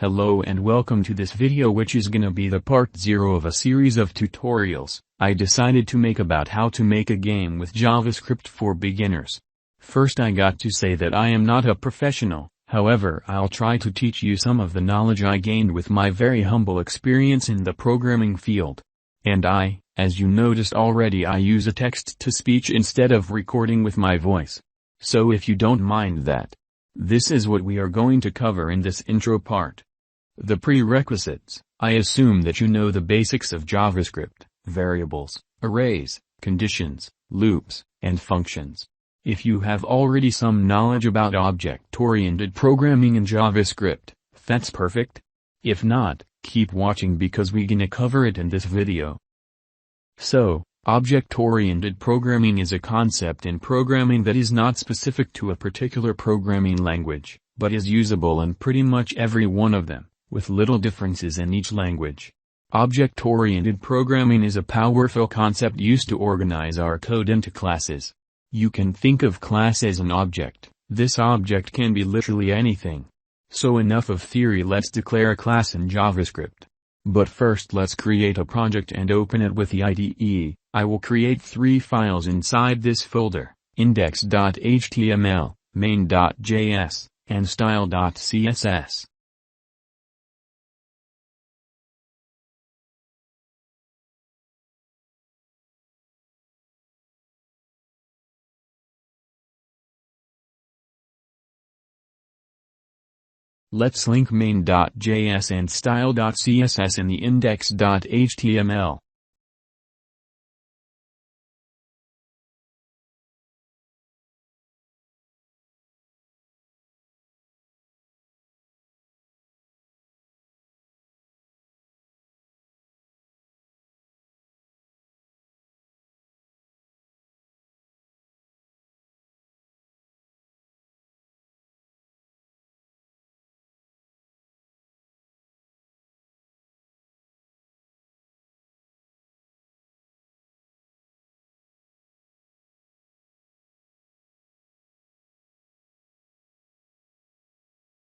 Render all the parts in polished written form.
Hello and welcome to this video, which is gonna be the part 0 of a series of tutorials I decided to make about how to make a game with JavaScript for beginners. First, I got to say that I am not a professional, however I'll try to teach you some of the knowledge I gained with my very humble experience in the programming field. And as you noticed already, I use a text-to-speech instead of recording with my voice. So if you don't mind that, this is what we are going to cover in this intro part. The prerequisites. I assume that you know the basics of JavaScript, variables, arrays, conditions, loops, and functions. If you have already some knowledge about object-oriented programming in JavaScript, that's perfect. If not, keep watching because we're gonna cover it in this video. So, object-oriented programming is a concept in programming that is not specific to a particular programming language, but is usable in pretty much every one of them, with little differences in each language. Object-oriented programming is a powerful concept used to organize our code into classes. You can think of class as an object. This object can be literally anything. So enough of theory, let's declare a class in JavaScript. But first let's create a project and open it with the IDE. I will create 3 files inside this folder: index.html, main.js, and style.css. Let's link main.js and style.css in the index.html.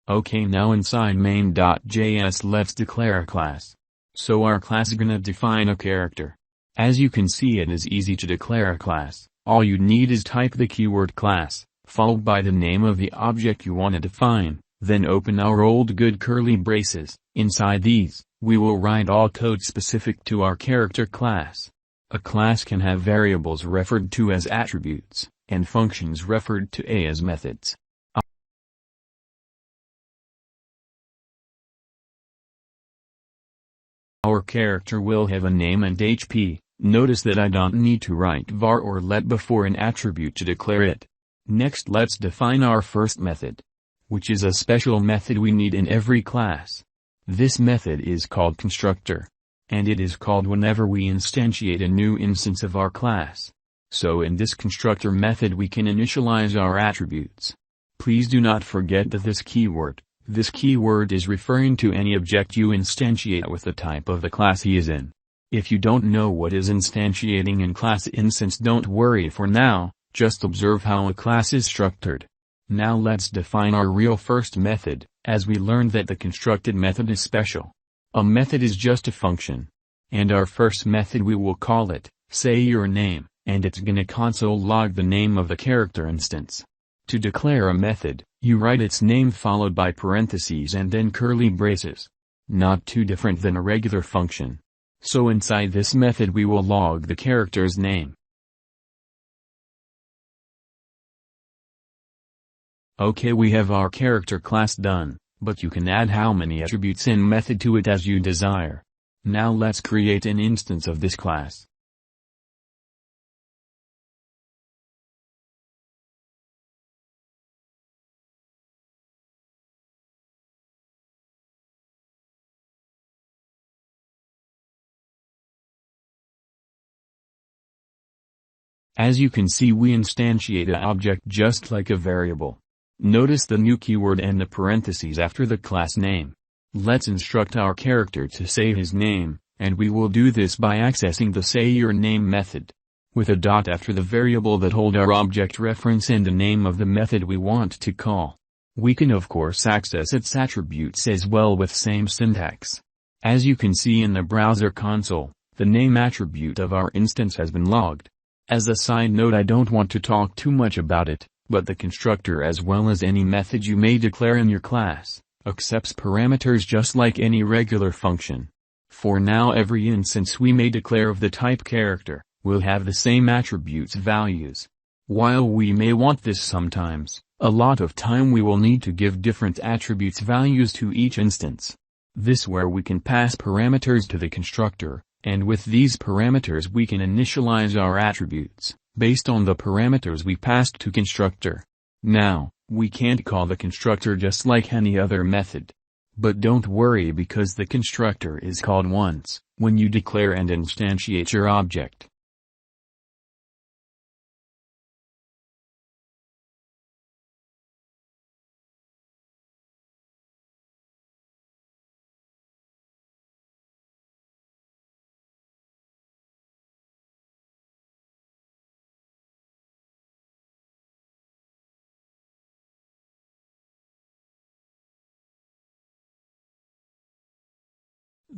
Okay, now inside main.js let's declare a class. So our class is gonna define a character. As you can see, it is easy to declare a class. All you need is type the keyword class, followed by the name of the object you want to define, then open our old good curly braces. Inside these, we will write all code specific to our character class. A class can have variables referred to as attributes, and functions referred to as methods. Our character will have a name and HP. Notice that I don't need to write var or let before an attribute to declare it. Next, let's define our first method, which is a special method we need in every class. This method is called constructor, and it is called whenever we instantiate a new instance of our class. So in this constructor method we can initialize our attributes. Please do not forget that this keyword is referring to any object you instantiate with the type of the class he is in. If you don't know what is instantiating in class instance, don't worry for now, just observe how a class is structured. Now let's define our real first method, as we learned that the constructed method is special. A method is just a function. And our first method, we will call it, say your name, and it's gonna console log the name of the character instance. To declare a method, you write its name followed by parentheses and then curly braces. Not too different than a regular function. So inside this method we will log the character's name. Okay, we have our character class done, but you can add how many attributes in method to it as you desire. Now let's create an instance of this class. As you can see, we instantiate an object just like a variable. Notice the new keyword and the parentheses after the class name. Let's instruct our character to say his name, and we will do this by accessing the say your name method. with a dot after the variable that hold our object reference and the name of the method we want to call. We can of course access its attributes as well with same syntax. As you can see in the browser console, the name attribute of our instance has been logged. As a side note, I don't want to talk too much about it, but the constructor as well as any method you may declare in your class, accepts parameters just like any regular function. For now, every instance we may declare of the type character will have the same attributes values. While we may want this sometimes, a lot of time we will need to give different attributes values to each instance. This where we can pass parameters to the constructor, and with these parameters we can initialize our attributes, based on the parameters we passed to constructor. Now, we can't call the constructor just like any other method. But don't worry, because the constructor is called once, when you declare and instantiate your object.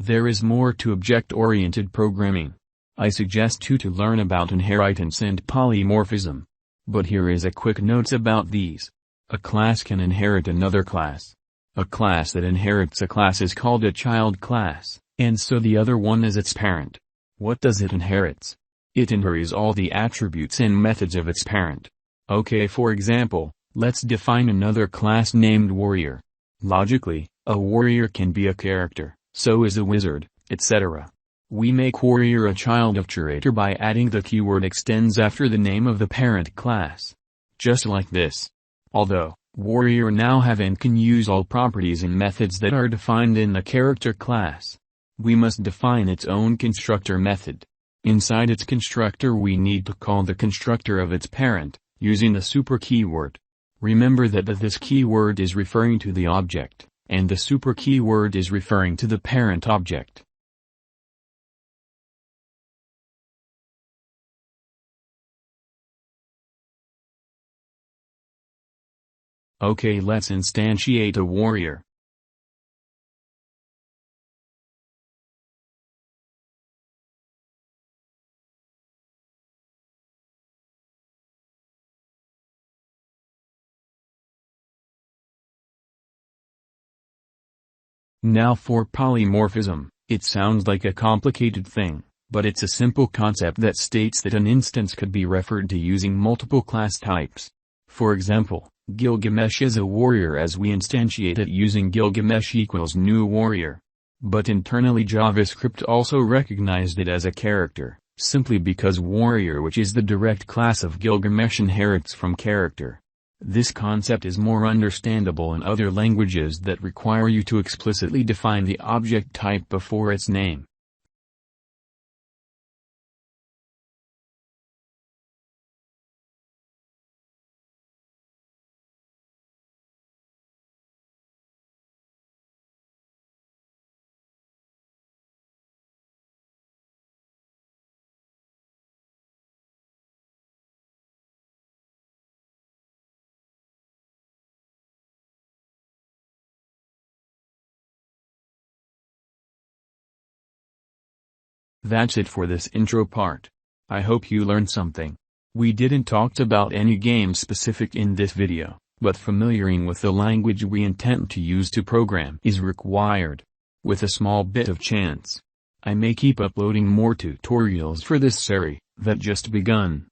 There is more to object-oriented programming. I suggest you to learn about inheritance and polymorphism. But here is a quick note about these. A class can inherit another class. A class that inherits a class is called a child class, and so the other one is its parent. What does it inherits? It inherits all the attributes and methods of its parent. Okay, for example, let's define another class named warrior. Logically, a warrior can be a character. So is a wizard, etc. We make warrior a child of curator by adding the keyword extends after the name of the parent class. Just like this. Although, warrior now have and can use all properties and methods that are defined in the character class. We must define its own constructor method. Inside its constructor we need to call the constructor of its parent, using the super keyword. Remember that this keyword is referring to the object, and the super keyword is referring to the parent object. Okay, let's instantiate a warrior. Now for polymorphism, it sounds like a complicated thing, but it's a simple concept that states that an instance could be referred to using multiple class types. For example, Gilgamesh is a warrior as we instantiate it using Gilgamesh equals new warrior. But internally JavaScript also recognized it as a character, simply because warrior, which is the direct class of Gilgamesh, inherits from character. This concept is more understandable in other languages that require you to explicitly define the object type before its name. That's it for this intro part. I hope you learned something. We didn't talk about any game specific in this video, but familiarizing with the language we intend to use to program is required. With a small bit of chance, I may keep uploading more tutorials for this series that just begun.